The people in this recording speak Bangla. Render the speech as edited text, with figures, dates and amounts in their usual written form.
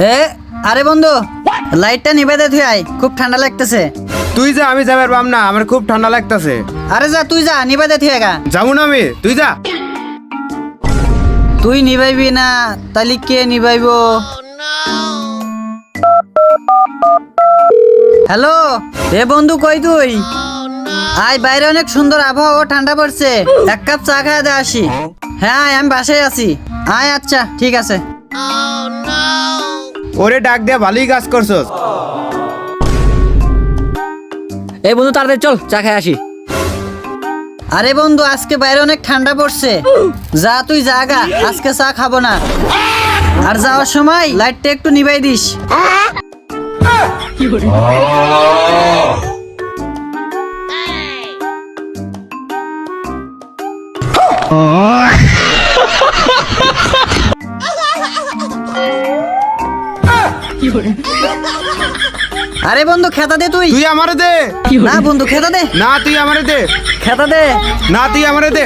এ আরে বন্ধু লাইটটা নিভে দে তুই আয়, খুব ঠান্ডা লাগতেছে। তুই যা, আমি যাবার পাম না, আমার খুব ঠান্ডা লাগতেছে। আরে যা তুই যা, নিভে দে তুই একা। যাবো না আমি, তুই যা। তুই নিভাইবি না তাহলে কে নিভাইব? হ্যালো এ বন্ধু, কই তুই? আয়, বাইরে অনেক সুন্দর আবহাওয়া, ঠান্ডা পড়ছে, এক কাপ চা খাওয়া দে আসি। হ্যাঁ আয়, আমি বাসায় আছি। আয়, আচ্ছা ঠিক আছে। ওরে ডাক দিয়া ভালোই কাজ করছস। এই বন্ধু তাড়াতাড়ি চল চা খেয়ে আসি। আরে বন্ধু, আজকে বাইরে অনেক ঠান্ডা পড়ছে, যা তুই জাগা, আজকে চা খাবো না। আর যাওয়ার সময় লাইটটা একটু নিভাই দিস। আরে বন্ধু খেতা দে তুই। তুই আমারে দে। না বন্ধু খেতা দে। না তুই আমারে দে। খেতা দে। না তুই আমারে দে।